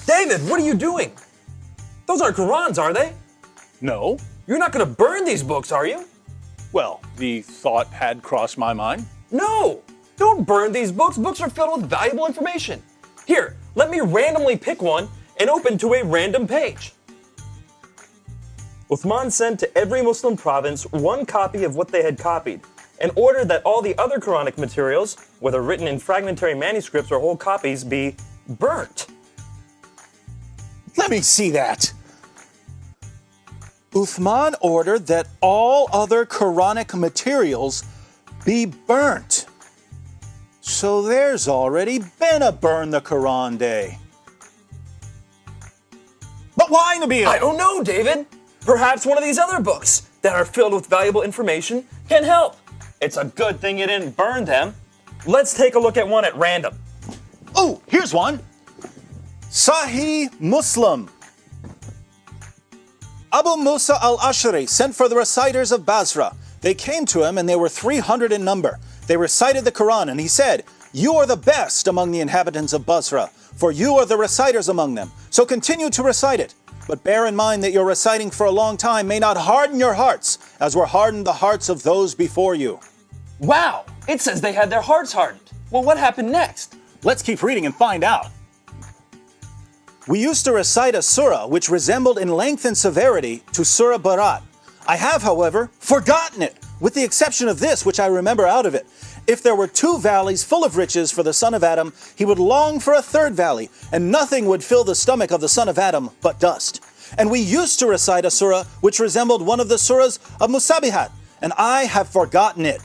David, what are you doing? Those aren't Qurans, are they? No. You're not going to burn these books, are you? Well, the thought had crossed my mind. No! Don't burn these books. Books are filled with valuable information. Here, let me randomly pick one and open to a random page. Uthman sent to every Muslim province one copy of what they had copied and ordered that all the other Quranic materials, whether written in fragmentary manuscripts or whole copies, be burnt. Let me see that. Uthman ordered that all other Quranic materials be burnt. So there's already been a Burn the Quran Day. But why, Nabeel? I don't know, David. Perhaps one of these other books that are filled with valuable information can help. It's a good thing you didn't burn them. Let's take a look at one at random. Oh, here's one. Sahih Muslim. Abu Musa al-Ashari sent for the reciters of Basra. They came to him and they were 300 in number. They recited the Quran and he said, "You are the best among the inhabitants of Basra, for you are the reciters among them. So continue to recite it. But bear in mind that your reciting for a long time may not harden your hearts, as were hardened the hearts of those before you." Wow, it says they had their hearts hardened. Well, what happened next? Let's keep reading and find out. We used to recite a surah which resembled in length and severity to Surah Barat. I have, however, forgotten it, with the exception of this, which I remember out of it. If there were 2 valleys full of riches for the son of Adam, he would long for a 3rd valley, and nothing would fill the stomach of the son of Adam but dust. And we used to recite a surah which resembled one of the surahs of Musabihat, and I have forgotten it.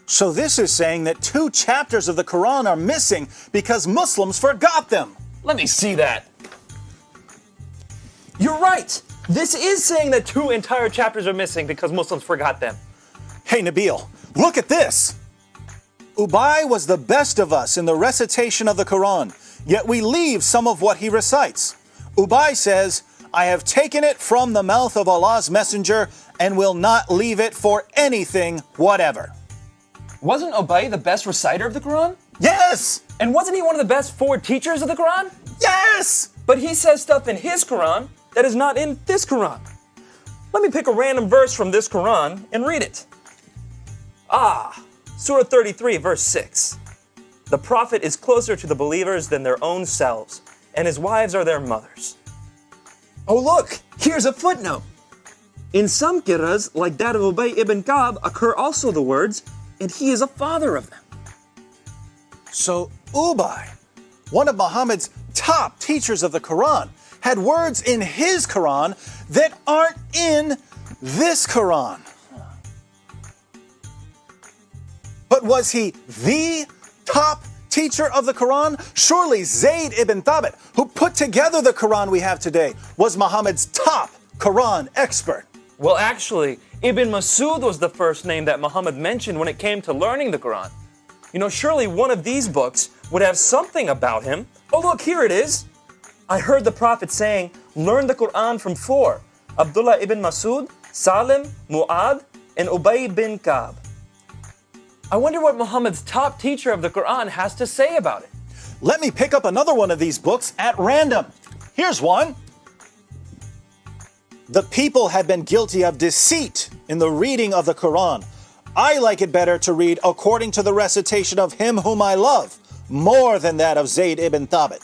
So this is saying that 2 chapters of the Quran are missing because Muslims forgot them. Let me see that. You're right. This is saying that 2 entire chapters are missing because Muslims forgot them. Hey, Nabeel, look at this. Ubay was the best of us in the recitation of the Quran, yet we leave some of what he recites. Ubay says, "I have taken it from the mouth of Allah's messenger and will not leave it for anything whatever." Wasn't Ubay the best reciter of the Quran? Yes! And wasn't he one of the best 4 teachers of the Quran? Yes! But he says stuff in his Quran that is not in this Quran. Let me pick a random verse from this Quran and read it. Surah 33, verse 6. The Prophet is closer to the believers than their own selves, and his wives are their mothers. Oh look, here's a footnote. In some qira'as, like that of Ubay ibn Ka'b, occur also the words, "and he is a father of them." So Ubay, one of Muhammad's top teachers of the Quran, had words in his Quran that aren't in this Quran. But was he the top teacher of the Quran? Surely Zayd ibn Thabit, who put together the Quran we have today, was Muhammad's top Quran expert. Well, actually, Ibn Masud was the first name that Muhammad mentioned when it came to learning the Quran. You know, surely one of these books would have something about him. Oh, look, here it is. I heard the Prophet saying, "Learn the Quran from 4, Abdullah ibn Masud, Salim, Mu'ad, and Ubay bin Ka'b." I wonder what Muhammad's top teacher of the Quran has to say about it. Let me pick up another one of these books at random. Here's one. The people had been guilty of deceit in the reading of the Quran. I like it better to read according to the recitation of him whom I love, more than that of Zayd ibn Thabit.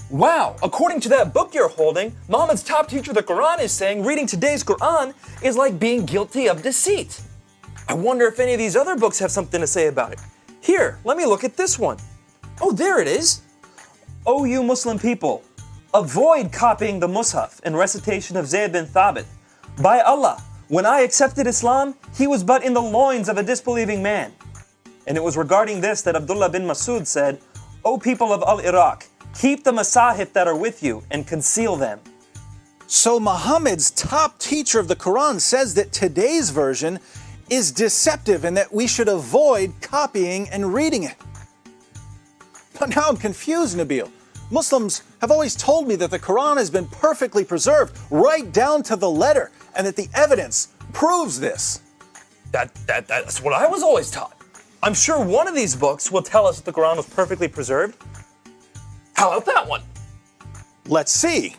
Wow, according to that book you're holding, Muhammad's top teacher of the Quran is saying reading today's Quran is like being guilty of deceit. I wonder if any of these other books have something to say about it. Here, let me look at this one. Oh, there it is. O you Muslim people, avoid copying the Mus'haf and recitation of Zayd bin Thabit. By Allah, when I accepted Islam, he was but in the loins of a disbelieving man. And it was regarding this that Abdullah bin Masud said, "O people of Al-Iraq, keep the masahif that are with you and conceal them." So Muhammad's top teacher of the Quran says that today's version is deceptive and that we should avoid copying and reading it. But now I'm confused, Nabeel. Muslims have always told me that the Quran has been perfectly preserved right down to the letter and that the evidence proves this. That's what I was always taught. I'm sure one of these books will tell us that the Quran was perfectly preserved. How about that one? Let's see.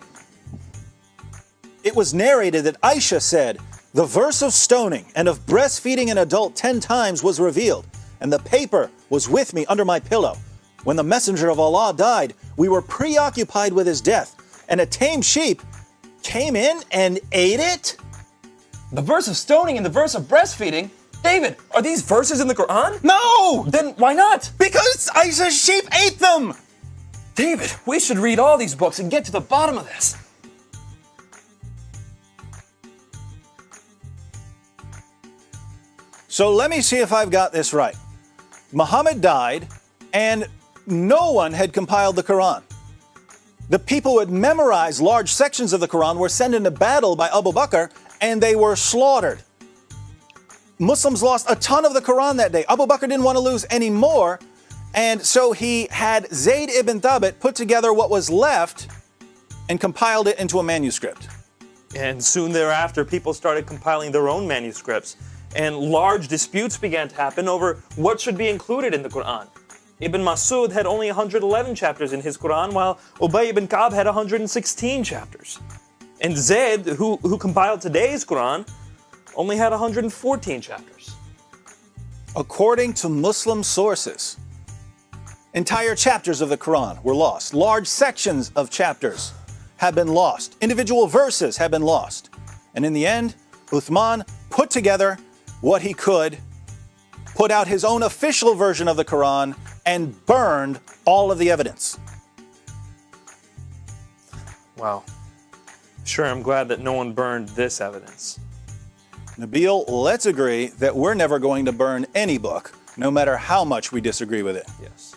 It was narrated that Aisha said, "The verse of stoning and of breastfeeding an adult 10 times was revealed, and the paper was with me under my pillow. When the Messenger of Allah died, we were preoccupied with his death, and a tame sheep came in and ate it?" The verse of stoning and the verse of breastfeeding? David, are these verses in the Quran? No! Then why not? Because Aisha's sheep ate them! David, we should read all these books and get to the bottom of this. So let me see if I've got this right. Muhammad died, and no one had compiled the Quran. The people who had memorized large sections of the Quran were sent into battle by Abu Bakr, and they were slaughtered. Muslims lost a ton of the Quran that day. Abu Bakr didn't want to lose any more, and so he had Zayd ibn Thabit put together what was left and compiled it into a manuscript. And soon thereafter, people started compiling their own manuscripts, and large disputes began to happen over what should be included in the Quran. Ibn Masud had only 111 chapters in his Quran, while Ubay ibn Ka'b had 116 chapters. And Zayd, who compiled today's Quran, only had 114 chapters. According to Muslim sources, entire chapters of the Quran were lost. Large sections of chapters have been lost. Individual verses have been lost. And in the end, Uthman put together what he could, put out his own official version of the Quran, and burned all of the evidence. Wow. Sure, I'm glad that no one burned this evidence. Nabeel, let's agree that we're never going to burn any book, no matter how much we disagree with it. Yes.